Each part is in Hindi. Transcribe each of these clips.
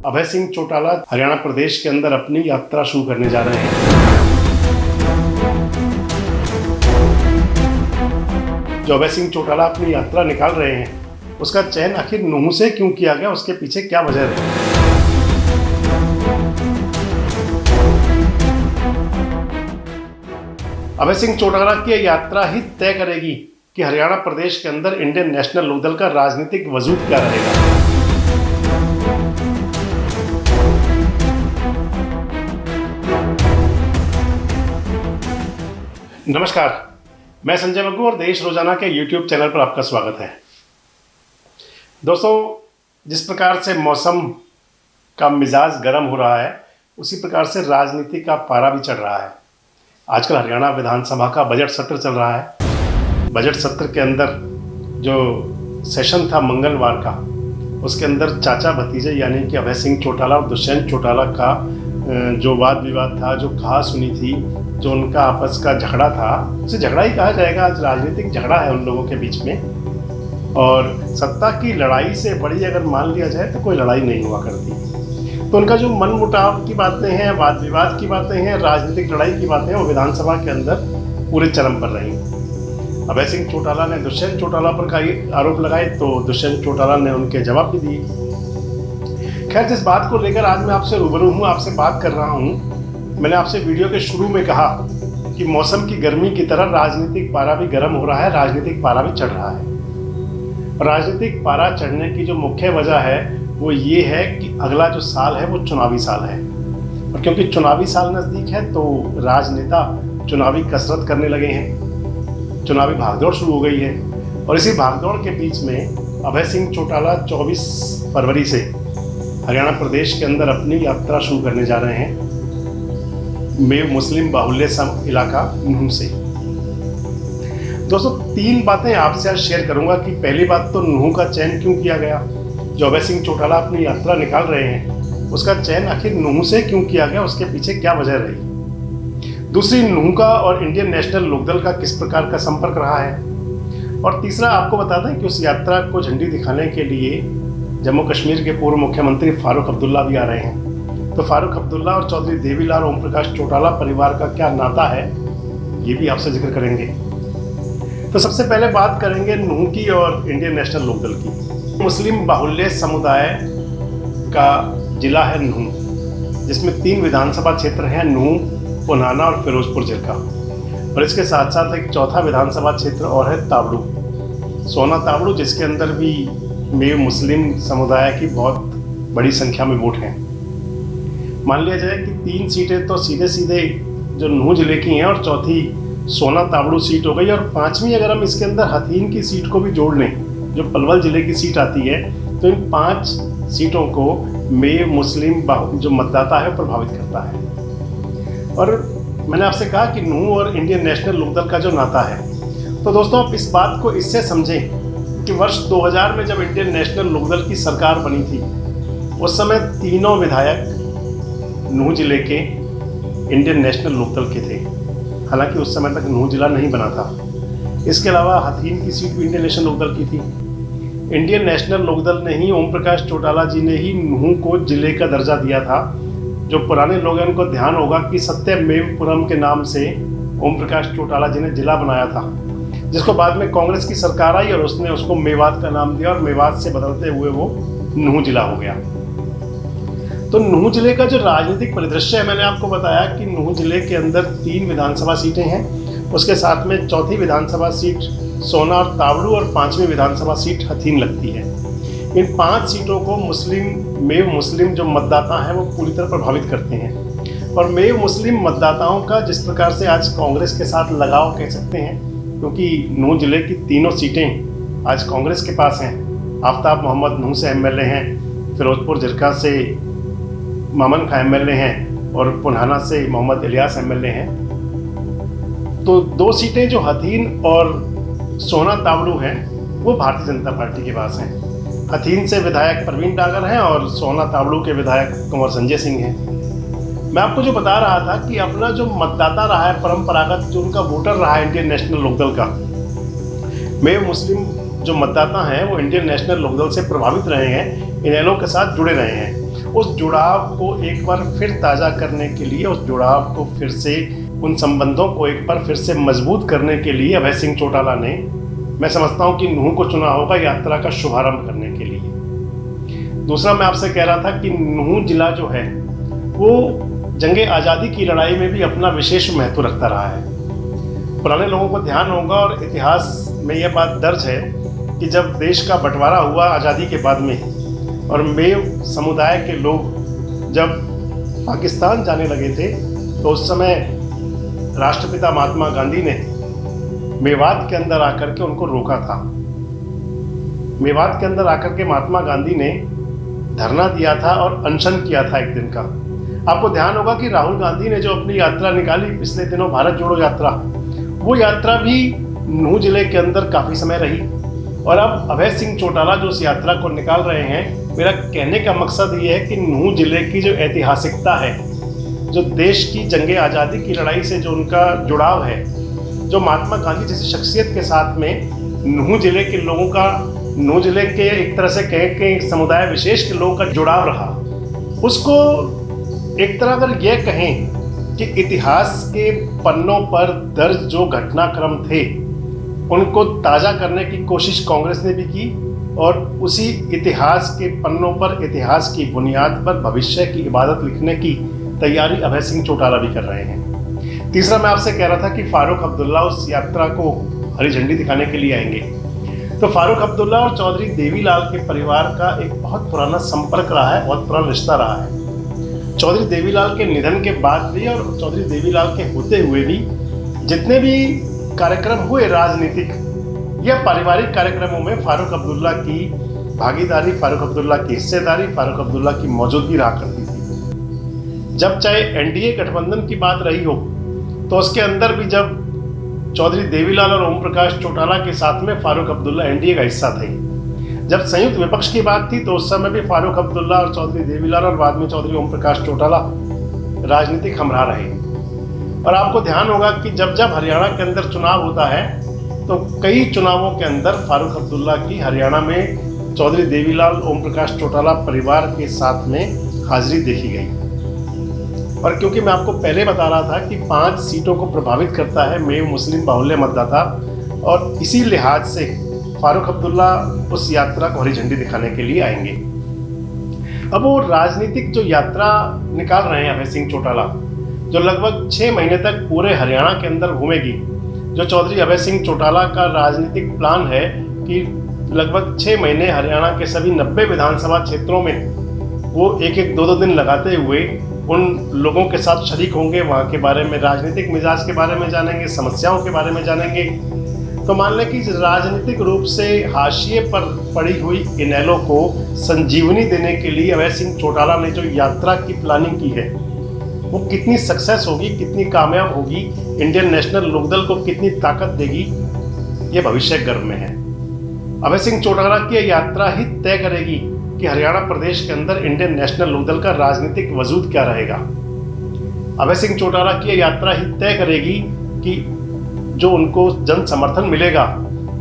अभय सिंह चौटाला हरियाणा प्रदेश के अंदर अपनी यात्रा शुरू करने जा रहे हैं। जो अभय सिंह चौटाला अपनी यात्रा निकाल रहे हैं, उसका चयन आखिर नूंह से क्यों किया गया, उसके पीछे क्या वजह है? अभय सिंह चौटाला की यात्रा ही तय करेगी कि हरियाणा प्रदेश के अंदर इंडियन नेशनल लोकदल का राजनीतिक वजूद क्या रहेगा। नमस्कार, मैं संजय मग्गू और देश रोजाना के YouTube चैनल पर आपका स्वागत है। दोस्तों, जिस प्रकार से मौसम का मिजाज गर्म हो रहा है, उसी प्रकार से राजनीति का पारा भी चढ़ रहा है। आजकल हरियाणा विधानसभा का बजट सत्र चल रहा है। बजट सत्र के अंदर जो सेशन था मंगलवार का, उसके अंदर चाचा भतीजे यानी कि अभय सिंह चौटाला और दुष्यंत चौटाला का जो वाद विवाद था, जो कहा सुनी थी, जो उनका आपस का झगड़ा था, उसे झगड़ा ही कहा जाएगा। आज राजनीतिक झगड़ा है उन लोगों के बीच में। और सत्ता की लड़ाई से बड़ी अगर मान लिया जाए तो कोई लड़ाई नहीं हुआ करती। तो उनका जो मन मुटाव की बातें हैं, वाद विवाद की बातें हैं, राजनीतिक लड़ाई की बातें हैं, वो विधानसभा के अंदर पूरे चरम पर रही। अभय सिंह चौटाला ने दुष्यंत चौटाला पर कई आरोप लगाए, तो दुष्यंत चौटाला ने उनके जवाब भी दिए। खैर, जिस बात को लेकर आज मैं आपसे रूबरू हूँ, आपसे बात कर रहा हूँ, मैंने आपसे वीडियो के शुरू में कहा कि मौसम की गर्मी की तरह राजनीतिक पारा भी गर्म हो रहा है, राजनीतिक पारा भी चढ़ रहा है। राजनीतिक पारा चढ़ने की जो मुख्य वजह है वो ये है कि अगला जो साल है वो चुनावी साल है। और क्योंकि चुनावी साल नज़दीक है तो राजनेता चुनावी कसरत करने लगे हैं, चुनावी भागदौड़ शुरू हो गई है। और इसी भागदौड़ के बीच में अभय सिंह चौटाला 24 फरवरी से हरियाणा प्रदेश के अंदर अपनी यात्रा शुरू करने जा रहे हैं, मेव मुस्लिम बाहुल्य इलाका नूंह से। दोस्तों, 3 बातें आपसे आज शेयर करूंगा कि पहली बात तो नूंह का चयन क्यों किया गया। जो अभय सिंह चौटाला अपनी यात्रा निकाल रहे हैं, उसका चयन आखिर नूंह से क्यों किया गया, उसके पीछे क्या वजह रही। दूसरी, नूंह का और इंडियन नेशनल लोकदल का किस प्रकार का संपर्क रहा है। और तीसरा, आपको बता दें कि उस यात्रा को झंडी दिखाने के लिए जम्मू कश्मीर के पूर्व मुख्यमंत्री फारूक अब्दुल्ला भी आ रहे हैं। तो फारूक अब्दुल्ला और चौधरी देवीलाल ओम प्रकाश चौटाला परिवार का क्या नाता है, ये भी आपसे जिक्र करेंगे। तो सबसे पहले बात करेंगे नूंह की और इंडियन नेशनल लोकदल की। मुस्लिम बाहुल्य समुदाय का जिला है नूंह, जिसमें 3 विधानसभा क्षेत्र हैं, नूंह, पुनाना और फिरोजपुर जिला। और इसके साथ साथ एक चौथा विधानसभा क्षेत्र और है तावड़ू, सोना तावड़ू, जिसके अंदर भी मेव मुस्लिम समुदाय की बहुत बड़ी संख्या में वोट हैं। मान लिया जाए कि 3 सीटें तो सीधे सीधे जो नूंह जिले की हैं और चौथी सोना तावड़ू सीट हो गई। और 5वीं अगर हम इसके अंदर हथीन की सीट को भी जोड़ लें, जो पलवल जिले की सीट आती है, तो इन 5 सीटों को मेव मुस्लिम जो मतदाता है प्रभावित करता है। और मैंने आपसे कहा कि नूंह और इंडियन नेशनल लोकदल का जो नाता है, तो दोस्तों आप इस बात को इससे समझें कि वर्ष 2000 में जब इंडियन नेशनल लोकदल की सरकार बनी थी, उस समय तीनों विधायक नूंह जिले के इंडियन नेशनल लोकदल के थे। हालांकि उस समय तक नूंह जिला नहीं बना था। इसके अलावा हथीन की सीट भी इंडियन नेशनल लोकदल की थी। इंडियन नेशनल लोकदल ने ही, ओम प्रकाश चौटाला जी ने ही नूंह को जिले का दर्जा दिया था। जो पुराने लोग हैं उनको ध्यान होगा कि सत्यमेवपुरम के नाम से ओम प्रकाश चौटाला जी ने जिला बनाया था, जिसको बाद में कांग्रेस की सरकार आई और उसने उसको मेवात का नाम दिया और मेवात से बदलते हुए वो नूंह जिला हो गया। तो नूंह जिले का जो राजनीतिक परिदृश्य है, मैंने आपको बताया कि नूंह जिले के अंदर 3 विधानसभा सीटें हैं, उसके साथ में चौथी विधानसभा सीट सोना और तावड़ू और 5वीं विधानसभा सीट हथीन लगती है। इन 5 सीटों को मेव मुस्लिम जो मतदाता हैं वो पूरी तरह प्रभावित करते हैं। और मेव मुस्लिम मतदाताओं का जिस प्रकार से आज कांग्रेस के साथ लगाव कह सकते हैं, क्योंकि नूंह जिले की तीनों सीटें आज कांग्रेस के पास हैं। आफ्ताब मोहम्मद नूंह से एमएलए हैं, फिरोजपुर जिला से मामन खां एमएलए हैं और पुनाना से मोहम्मद इलियास एमएलए हैं। तो 2 सीटें जो हथीन और सोना तावड़ू हैं वो भारतीय जनता पार्टी के पास हैं। हथीन से विधायक प्रवीण डागर हैं और सोना तावड़ू के विधायक कुंवर संजय सिंह हैं। मैं आपको जो बता रहा था कि अपना जो मतदाता रहा है, परंपरागत जो उनका वोटर रहा है इंडियन नेशनल लोकदल का, मेव मुस्लिम जो मतदाता हैं वो इंडियन नेशनल लोकदल से प्रभावित रहे हैं, इनेलो के साथ जुड़े रहे हैं। उस जुड़ाव को एक बार फिर ताज़ा करने के लिए, उस जुड़ाव को फिर से, उन संबंधों को एक बार फिर से मजबूत करने के लिए अभय सिंह चौटाला ने, मैं समझता हूँ कि नूंह को चुना होगा यात्रा का शुभारंभ करने के लिए। दूसरा, मैं आपसे कह रहा था कि नूंह जिला जो है वो जंगे आज़ादी की लड़ाई में भी अपना विशेष महत्व रखता रहा है। पुराने लोगों को ध्यान होगा और इतिहास में यह बात दर्ज है कि जब देश का बंटवारा हुआ आज़ादी के बाद में और मेव समुदाय के लोग जब पाकिस्तान जाने लगे थे, तो उस समय राष्ट्रपिता महात्मा गांधी ने मेवात के अंदर आकर के उनको रोका था। मेवात के अंदर आकर के महात्मा गांधी ने धरना दिया था और अनशन किया था एक दिन का। आपको ध्यान होगा कि राहुल गांधी ने जो अपनी यात्रा निकाली पिछले दिनों, भारत जोड़ो यात्रा, वो यात्रा भी नूंह जिले के अंदर काफ़ी समय रही। और अब अभय सिंह चौटाला जो उस यात्रा को निकाल रहे हैं, मेरा कहने का मकसद ये है कि नूंह जिले की जो ऐतिहासिकता है, जो देश की जंगे आज़ादी की लड़ाई से जो उनका जुड़ाव है, जो महात्मा गांधी जैसी शख्सियत के साथ में नूंह जिले के लोगों का, नूंह जिले के एक तरह से कहें कि समुदाय विशेष के लोगों का जुड़ाव रहा, उसको एक तरह अगर यह कहें कि इतिहास के पन्नों पर दर्ज जो घटनाक्रम थे उनको ताज़ा करने की कोशिश कांग्रेस ने भी की, और उसी इतिहास के पन्नों पर, इतिहास की बुनियाद पर भविष्य की इबादत लिखने की तैयारी अभय सिंह चौटाला भी कर रहे हैं। तीसरा, मैं आपसे कह रहा था कि फारूक अब्दुल्ला उस यात्रा को हरी झंडी दिखाने के लिए आएंगे। तो फारूक अब्दुल्ला और चौधरी देवीलाल के परिवार का एक बहुत पुराना संपर्क रहा है, बहुत पुराना रिश्ता रहा है। चौधरी देवीलाल के निधन के बाद भी और चौधरी देवीलाल के होते हुए भी जितने भी कार्यक्रम हुए राजनीतिक या पारिवारिक कार्यक्रमों में फारूक अब्दुल्ला की भागीदारी, फारूक अब्दुल्ला की हिस्सेदारी, फारूक अब्दुल्ला की मौजूदगी रहा करती थी। जब चाहे एनडीए गठबंधन की बात रही हो, तो उसके अंदर भी जब चौधरी देवीलाल और ओम प्रकाश चौटाला के साथ में फारूक अब्दुल्ला एनडीए का हिस्सा थे। जब संयुक्त विपक्ष की बात थी तो उस समय भी फारूक अब्दुल्ला और चौधरी देवीलाल और बाद में चौधरी ओम प्रकाश चौटाला राजनीतिक हमराह रहे। और आपको ध्यान होगा कि जब जब हरियाणा के अंदर चुनाव होता है तो कई चुनावों के अंदर फारूक अब्दुल्ला की हरियाणा में चौधरी देवीलाल, ओम प्रकाश चौटाला परिवार के साथ में हाजिरी देखी गई। और क्योंकि मैं आपको पहले बता रहा था कि 5 सीटों को प्रभावित करता है मेव मुस्लिम बाहुल्य मतदाता, और इसी लिहाज से फारूक अब्दुल्ला उस यात्रा को हरी झंडी दिखाने के लिए आएंगे। अब वो राजनीतिक जो यात्रा निकाल रहे हैं अभय सिंह चौटाला, जो लगभग 6 महीने तक पूरे हरियाणा के अंदर घूमेगी, जो चौधरी अभय सिंह चौटाला का राजनीतिक प्लान है कि लगभग 6 महीने हरियाणा के सभी 90 विधानसभा क्षेत्रों में वो 1-1, 2-2 दिन लगाते हुए उन लोगों के साथ शरीक होंगे, वहाँ के बारे में, राजनीतिक मिजाज के बारे में जानेंगे, समस्याओं के बारे में जानेंगे। तो मान लें कि राजनीतिक रूप से हाशिए पर पड़ी हुई इनेलो को संजीवनी देने के लिए अभय सिंह चौटाला ने जो यात्रा की प्लानिंग की है, वो कितनी सक्सेस होगी, कितनी कामयाब होगी, इंडियन नेशनल लोकदल को कितनी ताकत देगी, ये भविष्य गर्भ में है। अभय सिंह चौटाला की यात्रा ही तय करेगी कि हरियाणा प्रदेश के अंदर इंडियन नेशनल लोकदल का राजनीतिक वजूद क्या रहेगा। अभय सिंह चौटाला की यात्रा ही तय करेगी कि जो उनको जन समर्थन मिलेगा,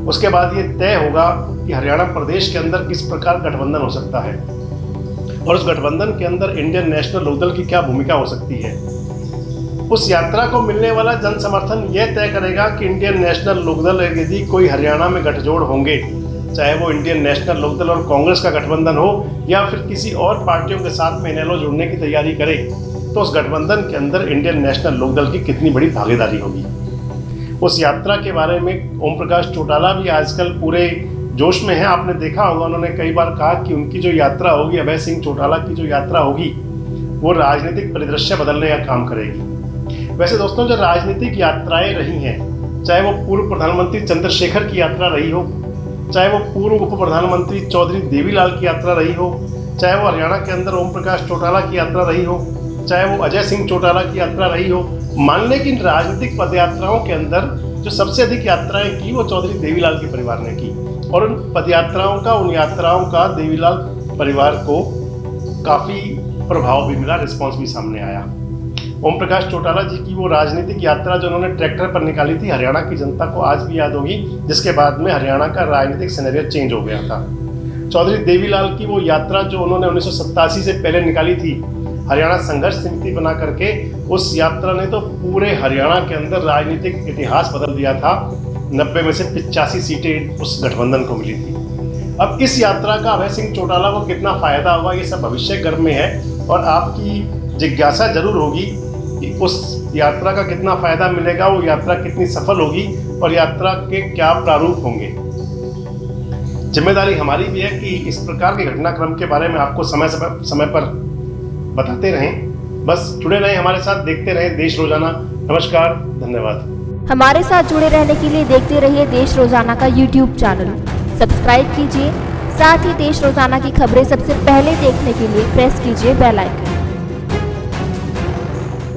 उसके बाद ये तय होगा कि हरियाणा प्रदेश के अंदर किस प्रकार गठबंधन हो सकता है और उस गठबंधन के अंदर इंडियन नेशनल लोकदल की क्या भूमिका हो सकती है। उस यात्रा को मिलने वाला जन समर्थन यह तय करेगा कि इंडियन नेशनल लोकदल यदि कोई हरियाणा में गठजोड़ होंगे, चाहे वो इंडियन नेशनल लोकदल और कांग्रेस का गठबंधन हो या फिर किसी और पार्टियों के साथ में इनेलो जुड़ने की तैयारी करे, तो उस गठबंधन के अंदर इंडियन नेशनल लोकदल की कितनी बड़ी भागीदारी होगी। उस यात्रा के बारे में ओम प्रकाश चौटाला भी आजकल पूरे जोश में है। आपने देखा होगा, उन्होंने कई बार कहा कि उनकी जो यात्रा होगी, अभय सिंह चौटाला की जो यात्रा होगी, वो राजनीतिक परिदृश्य बदलने का काम करेगी। वैसे दोस्तों, जो राजनीतिक यात्राएं रही हैं, चाहे वो पूर्व प्रधानमंत्री चंद्रशेखर की यात्रा रही हो, चाहे वो पूर्व उप प्रधानमंत्री चौधरी देवीलाल की यात्रा रही हो, चाहे वो हरियाणा के अंदर ओम प्रकाश चौटाला की यात्रा रही हो, चाहे वो अजय सिंह चौटाला की यात्रा रही हो, मान लें कि राजनीतिक पदयात्राओं के अंदर जो सबसे अधिक यात्राएं की वो चौधरी देवीलाल के परिवार ने की, और उन पदयात्राओं का, उन यात्राओं का देवीलाल परिवार को काफ़ी प्रभाव भी मिला, रिस्पॉन्स भी सामने आया। ओम प्रकाश चौटाला जी की वो राजनीतिक यात्रा जो उन्होंने ट्रैक्टर पर निकाली थी, हरियाणा की जनता को आज भी याद होगी, जिसके बाद में हरियाणा का राजनीतिक सिनेरियो चेंज हो गया था। चौधरी देवीलाल की वो यात्रा जो उन्होंने 1987 से पहले निकाली थी, हरियाणा संघर्ष समिति बना करके, उस यात्रा ने तो पूरे हरियाणा के अंदर राजनीतिक इतिहास बदल दिया था। 90 में से 85 सीटें उस गठबंधन को मिली थी। अब इस यात्रा का अभय सिंह चौटाला को कितना फायदा होगा, ये सब भविष्य कर्म में है, और आपकी जिज्ञासा जरूर होगी कि उस यात्रा का कितना फायदा मिलेगा, वो यात्रा कितनी सफल होगी और यात्रा के क्या प्रारूप होंगे। जिम्मेदारी हमारी भी है कि इस प्रकार के घटनाक्रम के बारे में आपको समय पर बताते रहें। बस जुड़े रहें हमारे साथ, देखते रहें देश रोजाना। नमस्कार, धन्यवाद। हमारे साथ जुड़े रहने के लिए देखते रहिए देश रोजाना का YouTube चैनल, सब्सक्राइब कीजिए। साथ ही देश रोजाना की खबरें सबसे पहले देखने के लिए प्रेस कीजिए बेल आइकन।